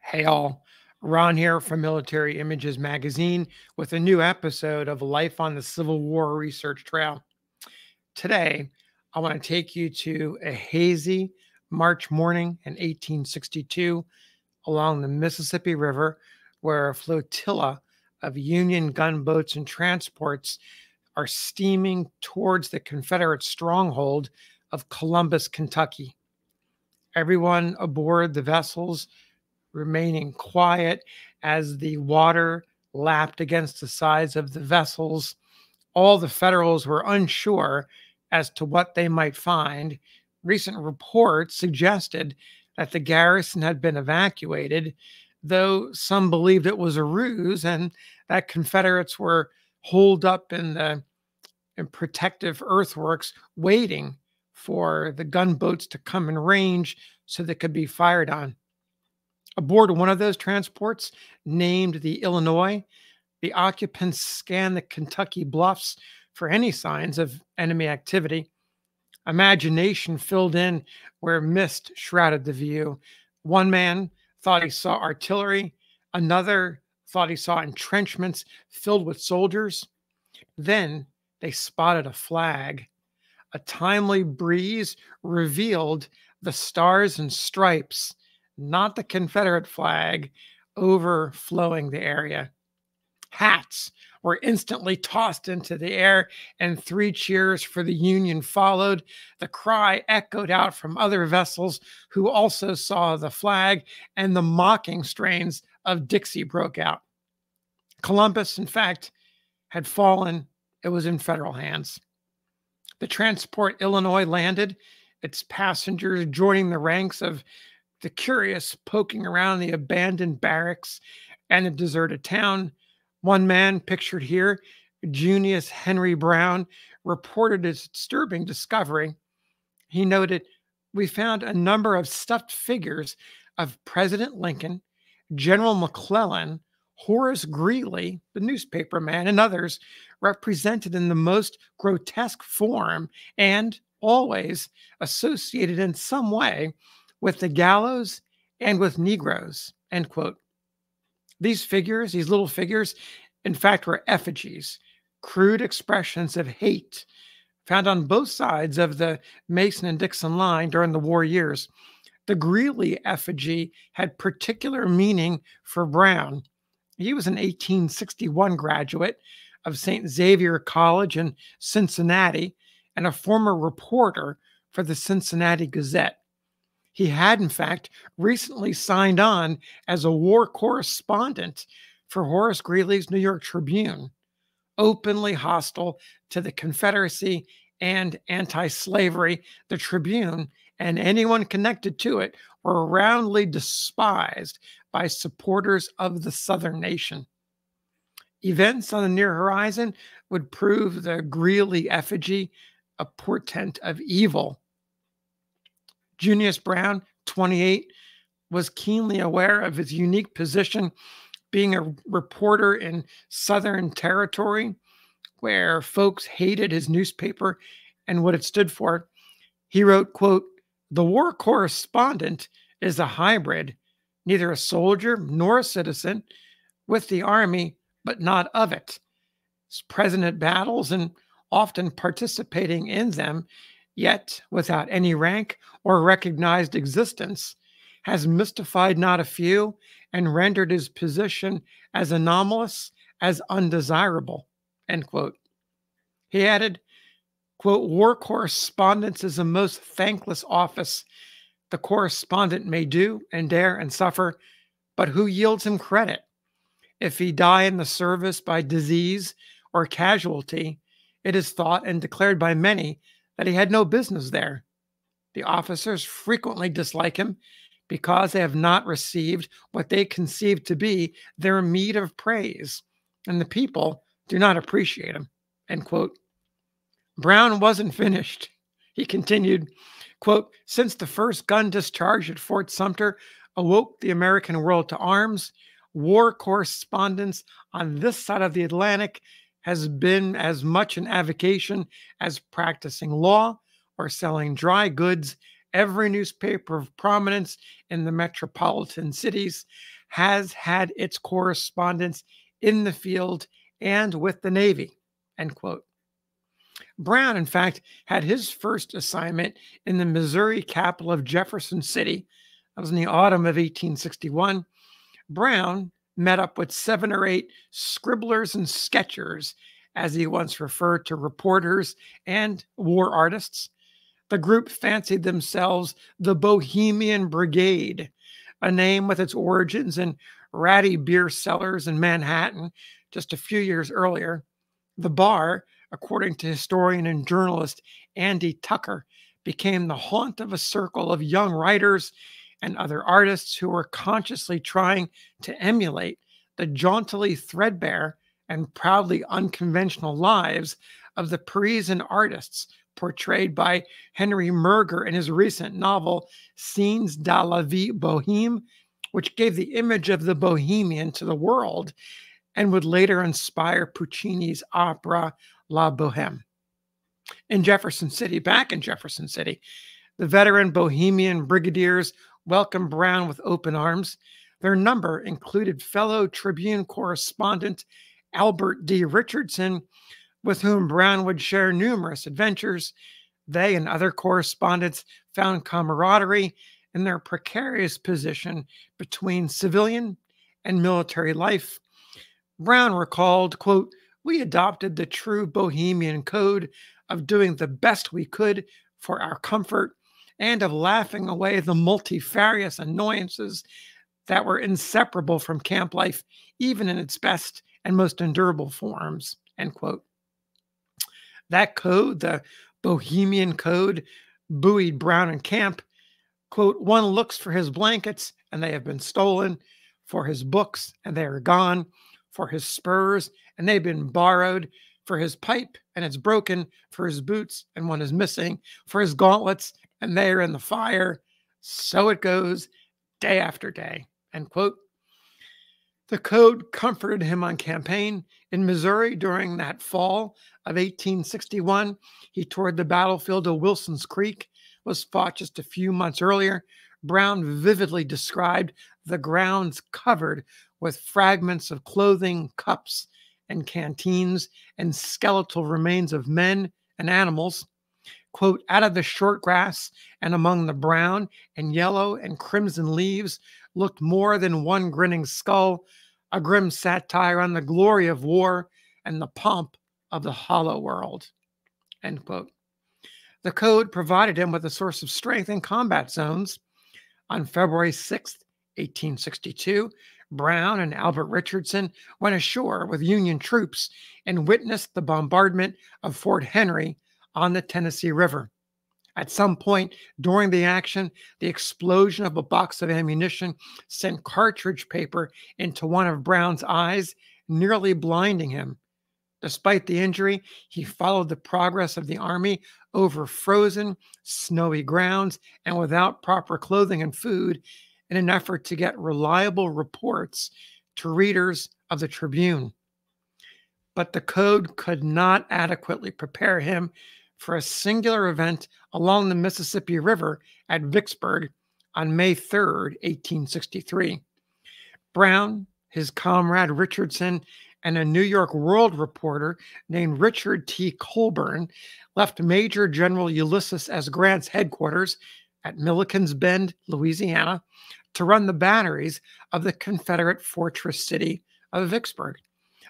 Hey all, Ron here from Military Images Magazine with a new episode of Life on the Civil War Research Trail. Today, I want to take you to a hazy March morning in 1862 along the Mississippi River, where a flotilla of Union gunboats and transports are steaming towards the Confederate stronghold of Columbus, Kentucky. Everyone aboard the vessels remaining quiet as the water lapped against the sides of the vessels. All the Federals were unsure as to what they might find. Recent reports suggested that the garrison had been evacuated, though some believed it was a ruse and that Confederates were holed up in protective earthworks waiting for the gunboats to come in range so they could be fired on. Aboard one of those transports, named the Illinois, the occupants scanned the Kentucky bluffs for any signs of enemy activity. Imagination filled in where mist shrouded the view. One man thought he saw artillery, another thought he saw entrenchments filled with soldiers. Then they spotted a flag. A timely breeze revealed the stars and stripes, not the Confederate flag, overflowing the area. Hats were instantly tossed into the air, and 3 cheers for the Union followed. The cry echoed out from other vessels who also saw the flag, and the mocking strains of Dixie broke out. Columbus, in fact, had fallen. It was in Federal hands. The transport Illinois landed, its passengers joining the ranks of the curious poking around the abandoned barracks and the deserted town. One man, pictured here, Junius Henri Browne, reported a disturbing discovery. He noted, "We found a number of stuffed figures of President Lincoln, General McClellan, Horace Greeley, the newspaper man, and others represented in the most grotesque form and always associated in some way with the gallows and with Negroes," end quote. These figures, these little figures, in fact, were effigies, crude expressions of hate found on both sides of the Mason and Dixon line during the war years. The Greeley effigy had particular meaning for Browne. He was an 1861 graduate of St. Xavier College in Cincinnati and a former reporter for the Cincinnati Gazette. He had, in fact, recently signed on as a war correspondent for Horace Greeley's New York Tribune, openly hostile to the Confederacy and anti-slavery. The Tribune and anyone connected to it were roundly despised by supporters of the Southern nation. Events on the near horizon would prove the Greeley effigy a portent of evil. Junius Browne, 28, was keenly aware of his unique position being a reporter in Southern territory where folks hated his newspaper and what it stood for. He wrote, quote, "The war correspondent is a hybrid, neither a soldier nor a citizen, with the army, but not of it. He's present at battles and often participating in them, yet without any rank or recognized existence, has mystified not a few and rendered his position as anomalous as undesirable," end quote. He added, quote, "War correspondence is a most thankless office. The correspondent may do and dare and suffer, but who yields him credit? If he die in the service by disease or casualty, it is thought and declared by many that he had no business there. The officers frequently dislike him because they have not received what they conceive to be their meed of praise, and the people do not appreciate him," end quote. Browne wasn't finished. He continued, quote, "Since the first gun discharge at Fort Sumter awoke the American world to arms, war correspondence on this side of the Atlantic has been as much an avocation as practicing law or selling dry goods every newspaper of prominence in the metropolitan cities has had its correspondents in the field and with the Navy, end quote. Browne, in fact, had his first assignment in the Missouri capital of Jefferson City. That was in the autumn of 1861. Browne met up with 7 or 8 scribblers and sketchers, as he once referred to reporters and war artists. The group fancied themselves the Bohemian Brigade, a name with its origins in ratty beer cellars in Manhattan just a few years earlier. The bar, according to historian and journalist Andy Tucker, became the haunt of a circle of young writers and other artists who were consciously trying to emulate the jauntily threadbare and proudly unconventional lives of the Parisian artists portrayed by Henry Murger in his recent novel, Scenes de la Vie Bohème, which gave the image of the Bohemian to the world and would later inspire Puccini's opera La Bohème. Back in Jefferson City, the veteran Bohemian brigadiers welcomed Browne with open arms. Their number included fellow Tribune correspondent Albert D. Richardson, with whom Browne would share numerous adventures. They and other correspondents found camaraderie in their precarious position between civilian and military life. Browne recalled, quote, "We adopted the true Bohemian code of doing the best we could for our comfort and of laughing away the multifarious annoyances that were inseparable from camp life, even in its best and most endurable forms," end quote. That code, the Bohemian Code, buoyed Browne in camp. Quote, "One looks for his blankets and they have been stolen, for his books and they are gone, for his spurs and they've been borrowed, for his pipe and it's broken, for his boots and one is missing, for his gauntlets and they are in the fire. So it goes day after day," end quote. The code comforted him on campaign. In Missouri during that fall of 1861, he toured the battlefield of Wilson's Creek, was fought just a few months earlier. Browne vividly described the grounds covered with fragments of clothing, cups, and canteens, and skeletal remains of men and animals. Quote, "Out of the short grass and among the brown and yellow and crimson leaves looked more than one grinning skull, a grim satire on the glory of war and the pomp of the hollow world," end quote. The code provided him with a source of strength in combat zones. On February 6th, 1862, Browne and Albert Richardson went ashore with Union troops and witnessed the bombardment of Fort Henry on the Tennessee River. At some point during the action, the explosion of a box of ammunition sent cartridge paper into one of Browne's eyes, nearly blinding him. Despite the injury, he followed the progress of the army over frozen, snowy grounds and without proper clothing and food in an effort to get reliable reports to readers of the Tribune. But the code could not adequately prepare him for a singular event along the Mississippi River at Vicksburg on May 3rd, 1863. Browne, his comrade Richardson, and a New York World reporter named Richard T. Colburn left Major General Ulysses S. Grant's headquarters at Milliken's Bend, Louisiana, to run the batteries of the Confederate fortress city of Vicksburg.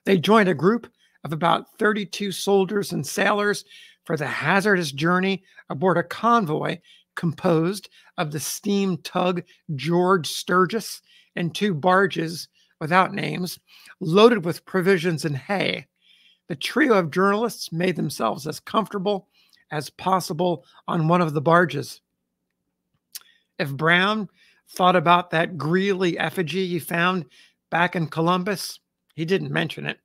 They joined a group of about 32 soldiers and sailors for the hazardous journey aboard a convoy composed of the steam tug George Sturgis and 2 barges without names, loaded with provisions and hay. The trio of journalists made themselves as comfortable as possible on one of the barges. If Browne thought about that Greeley effigy he found back in Columbus, he didn't mention it.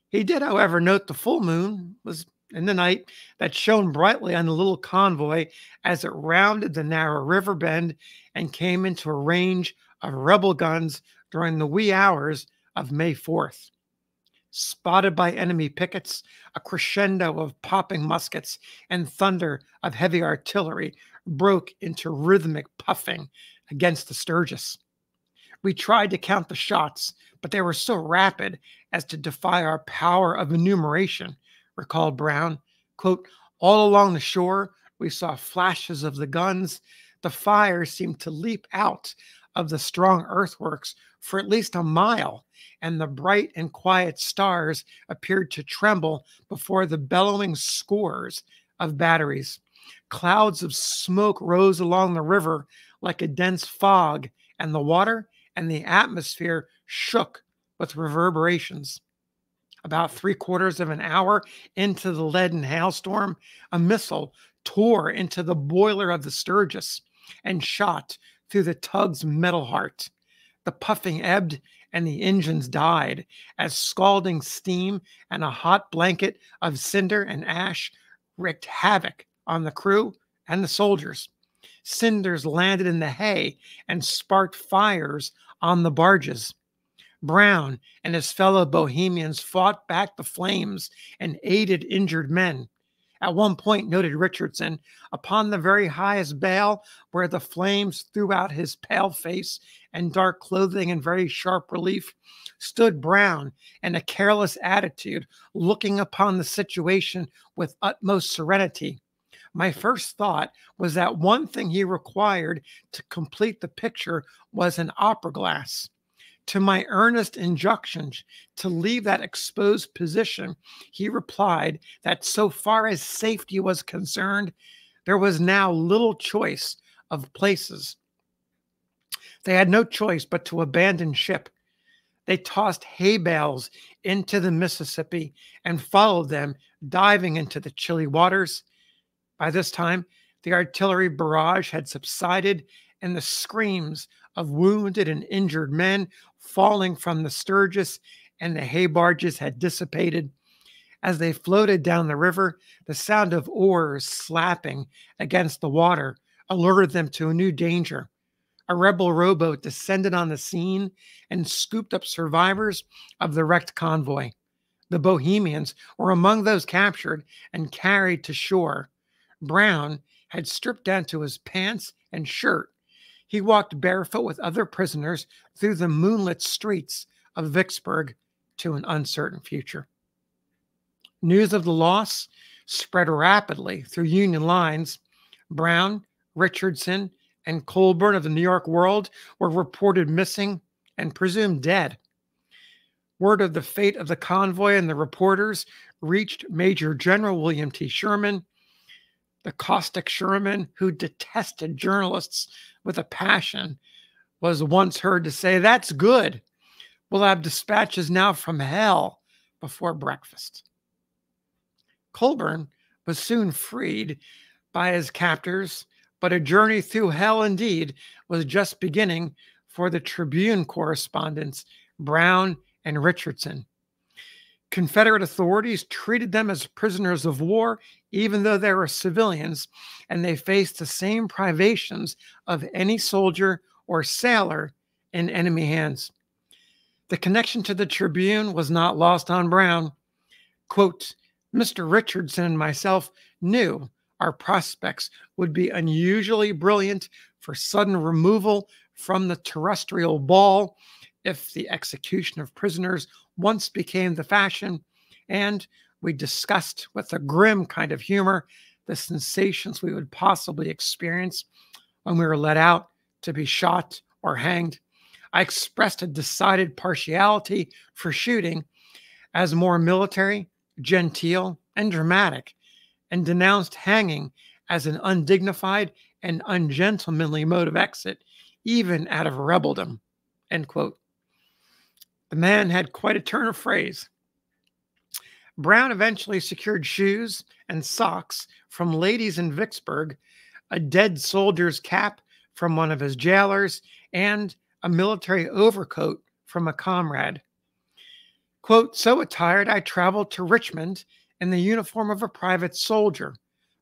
He did, however, note the full moon was in the night that shone brightly on the little convoy as it rounded the narrow river bend and came into a range of rebel guns during the wee hours of May 4th. Spotted by enemy pickets, a crescendo of popping muskets and thunder of heavy artillery broke into rhythmic puffing against the Sturgis. We tried to count the shots, but they were so rapid as to defy our power of enumeration, recalled Browne. Quote, all along the shore, we saw flashes of the guns. The fire seemed to leap out of the strong earthworks for at least a mile, and the bright and quiet stars appeared to tremble before the bellowing scores of batteries. Clouds of smoke rose along the river like a dense fog, and the water and the atmosphere shook with reverberations. About 3/4 of an hour into the leaden hailstorm, a missile tore into the boiler of the Sturgis and shot through the tug's metal heart. The puffing ebbed and the engines died as scalding steam and a hot blanket of cinder and ash wreaked havoc on the crew and the soldiers. Cinders landed in the hay and sparked fires on the barges. Browne and his fellow Bohemians fought back the flames and aided injured men. At one point, noted Richardson, upon the very highest bale, where the flames threw out his pale face and dark clothing in very sharp relief, stood Browne in a careless attitude, looking upon the situation with utmost serenity. My first thought was that one thing he required to complete the picture was an opera glass. To my earnest injunctions to leave that exposed position, he replied that so far as safety was concerned, there was now little choice of places. They had no choice but to abandon ship. They tossed hay bales into the Mississippi and followed them, diving into the chilly waters. By this time, the artillery barrage had subsided, and the screams of wounded and injured men falling from the Sturgis and the hay barges had dissipated. As they floated down the river, the sound of oars slapping against the water alerted them to a new danger. A rebel rowboat descended on the scene and scooped up survivors of the wrecked convoy. The Bohemians were among those captured and carried to shore. Browne had stripped down to his pants and shirt. He walked barefoot with other prisoners through the moonlit streets of Vicksburg to an uncertain future. News of the loss spread rapidly through Union lines. Browne, Richardson, and Colburn of the New York World were reported missing and presumed dead. Word of the fate of the convoy and the reporters reached Major General William T. Sherman. The caustic Sherman, who detested journalists with a passion, was once heard to say, "That's good. We'll have dispatches now from hell before breakfast." Colburn was soon freed by his captors, but a journey through hell indeed was just beginning for the Tribune correspondents, Browne and Richardson. Confederate authorities treated them as prisoners of war, even though they were civilians, and they faced the same privations of any soldier or sailor in enemy hands. The connection to the Tribune was not lost on Browne. Quote, Mr. Richardson and myself knew our prospects would be unusually brilliant for sudden removal from the terrestrial ball if the execution of prisoners once became the fashion, and we discussed with a grim kind of humor the sensations we would possibly experience when we were let out to be shot or hanged. I expressed a decided partiality for shooting as more military, genteel, and dramatic, and denounced hanging as an undignified and ungentlemanly mode of exit, even out of rebeldom. End quote. The man had quite a turn of phrase. Browne eventually secured shoes and socks from ladies in Vicksburg, a dead soldier's cap from one of his jailers, and a military overcoat from a comrade. Quote, so attired, I traveled to Richmond in the uniform of a private soldier,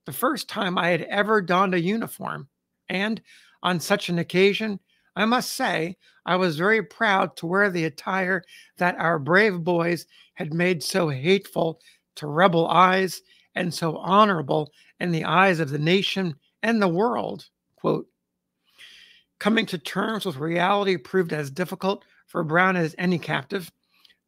the first time I had ever donned a uniform. And on such an occasion, I must say, I was very proud to wear the attire that our brave boys had made so hateful to rebel eyes and so honorable in the eyes of the nation and the world. Quote, coming to terms with reality proved as difficult for Browne as any captive.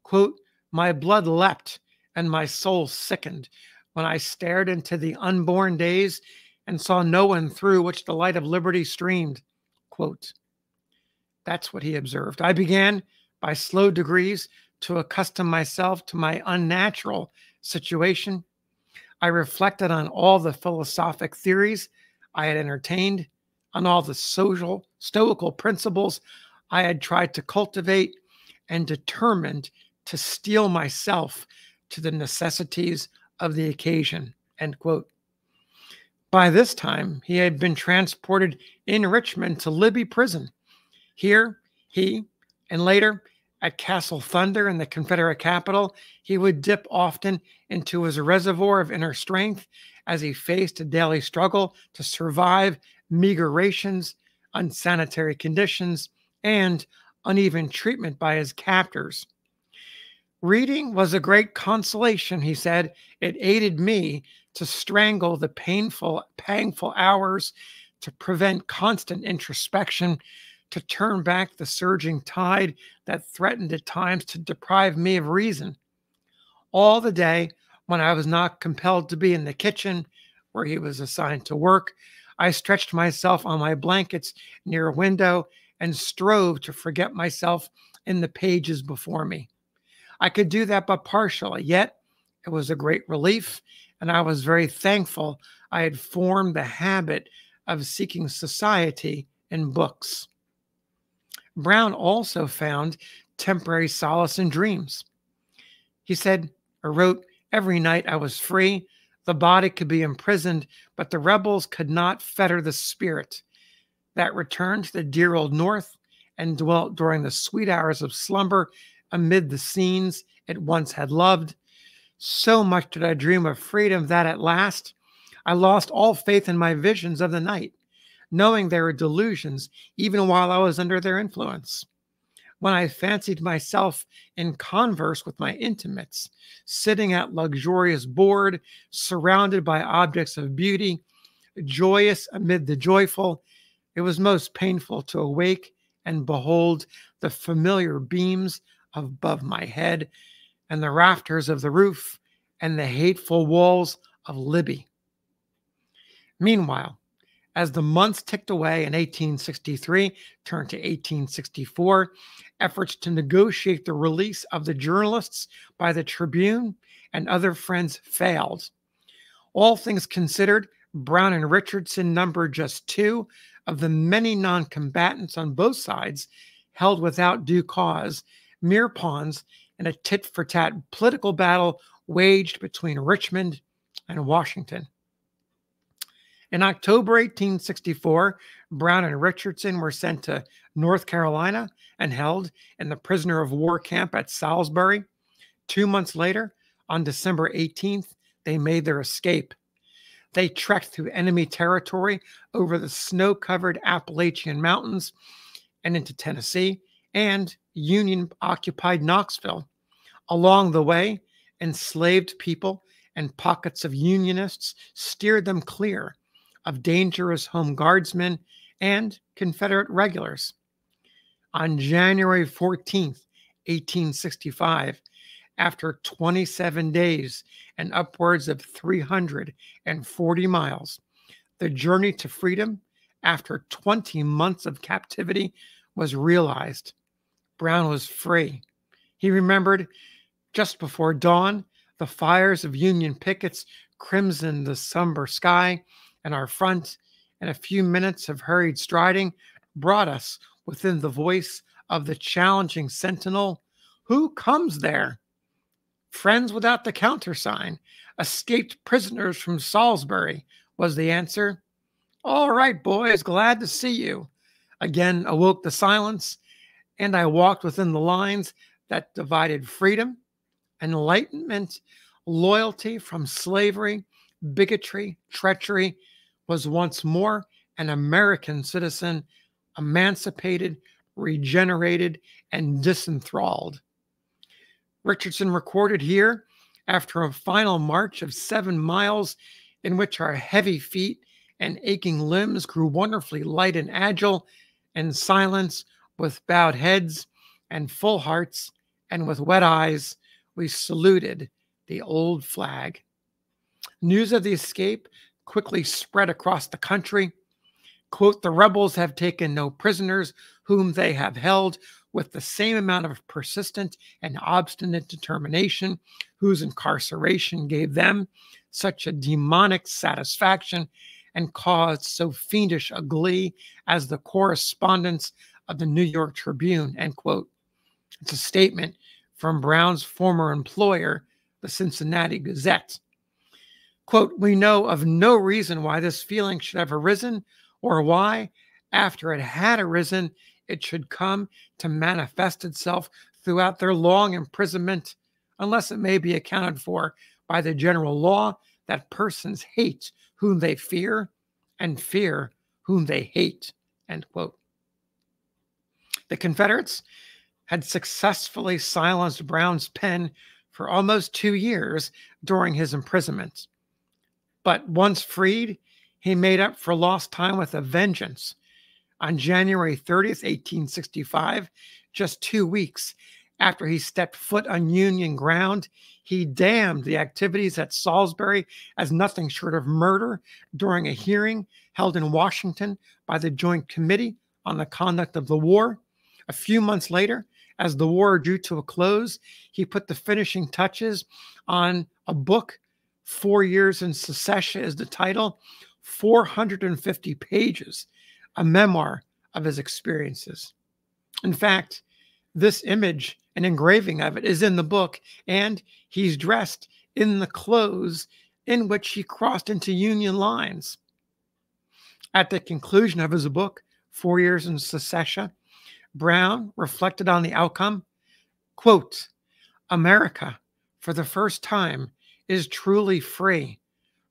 Quote, my blood leapt and my soul sickened when I stared into the unborn days and saw no one through which the light of liberty streamed. Quote, that's what he observed. I began by slow degrees to accustom myself to my unnatural situation. I reflected on all the philosophic theories I had entertained, on all the social, stoical principles I had tried to cultivate, and determined to steel myself to the necessities of the occasion. End quote. By this time, he had been transported in Richmond to Libby Prison. Here, he, and later at Castle Thunder in the Confederate capital, he would dip often into his reservoir of inner strength as he faced a daily struggle to survive meager rations, unsanitary conditions, and uneven treatment by his captors. Reading was a great consolation, he said. It aided me to strangle the painful hours, to prevent constant introspection, to turn back the surging tide that threatened at times to deprive me of reason. All the day, when I was not compelled to be in the kitchen, where he was assigned to work, I stretched myself on my blankets near a window and strove to forget myself in the pages before me. I could do that but partially, yet it was a great relief, and I was very thankful I had formed the habit of seeking society in books. Browne also found temporary solace in dreams. He said, or wrote, every night I was free. The body could be imprisoned, but the rebels could not fetter the spirit. That returned to the dear old North and dwelt during the sweet hours of slumber amid the scenes it once had loved. So much did I dream of freedom that at last I lost all faith in my visions of the night, knowing they were delusions even while I was under their influence. When I fancied myself in converse with my intimates, sitting at luxurious board, surrounded by objects of beauty, joyous amid the joyful, it was most painful to awake and behold the familiar beams above my head and the rafters of the roof and the hateful walls of Libby. Meanwhile, as the months ticked away in 1863 turned to 1864, efforts to negotiate the release of the journalists by the Tribune and other friends failed. All things considered, Browne and Richardson numbered just two of the many non-combatants on both sides held without due cause, mere pawns in a tit-for-tat political battle waged between Richmond and Washington. In October 1864, Browne and Richardson were sent to North Carolina and held in the prisoner of war camp at Salisbury. 2 months later, on December 18th, they made their escape. They trekked through enemy territory over the snow-covered Appalachian Mountains and into Tennessee and Union-occupied Knoxville. Along the way, enslaved people and pockets of Unionists steered them clear of dangerous home guardsmen and Confederate regulars. On January 14th, 1865, after 27 days and upwards of 340 miles, the journey to freedom after 20 months of captivity was realized. Browne was free. He remembered just before dawn, the fires of Union pickets crimsoned the somber sky, and our front, and a few minutes of hurried striding brought us within the voice of the challenging sentinel. Who comes there? Friends without the countersign, escaped prisoners from Salisbury, was the answer. All right, boys, glad to see you. Again awoke the silence, and I walked within the lines that divided freedom, enlightenment, loyalty from slavery, bigotry, treachery, was once more an American citizen, emancipated, regenerated, and disenthralled. Richardson recorded here, after a final march of 7 miles in which our heavy feet and aching limbs grew wonderfully light and agile. In silence, with bowed heads and full hearts, and with wet eyes, we saluted the old flag. News of the escape quickly spread across the country. Quote, the rebels have taken no prisoners, whom they have held with the same amount of persistent and obstinate determination, whose incarceration gave them such a demonic satisfaction and caused so fiendish a glee as the correspondents of the New York Tribune, end quote. It's a statement from Browne's former employer, the Cincinnati Gazette. Quote, we know of no reason why this feeling should have arisen, or why, after it had arisen, it should come to manifest itself throughout their long imprisonment, unless it may be accounted for by the general law that persons hate whom they fear, and fear whom they hate, end quote. The Confederates had successfully silenced Browne's pen for almost 2 years during his imprisonment. But once freed, he made up for lost time with a vengeance. On January 30th, 1865, just 2 weeks after he stepped foot on Union ground, he damned the activities at Salisbury as nothing short of murder during a hearing held in Washington by the Joint Committee on the Conduct of the War. A few months later, as the war drew to a close, he put the finishing touches on a book. 4 Years in Secession is the title, 450 pages, a memoir of his experiences. In fact, this image, an engraving of it, is in the book, and he's dressed in the clothes in which he crossed into Union lines. At the conclusion of his book, 4 Years in Secession, Browne reflected on the outcome. Quote, America, for the first time, is truly free.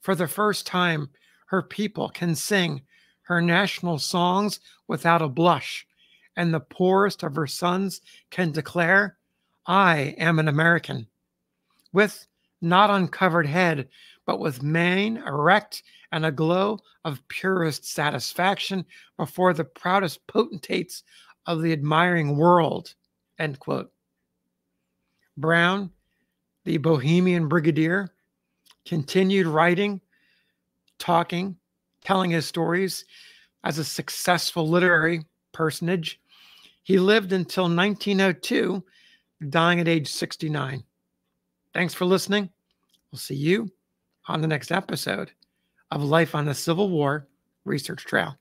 For the first time, her people can sing her national songs without a blush, and the poorest of her sons can declare, I am an American, with not uncovered head, but with mane erect and a glow of purest satisfaction before the proudest potentates of the admiring world, end quote. Browne, the Bohemian brigadier, continued writing, talking, telling his stories as a successful literary personage. He lived until 1902, dying at age 69. Thanks for listening. We'll see you on the next episode of Life on the Civil War Research Trail.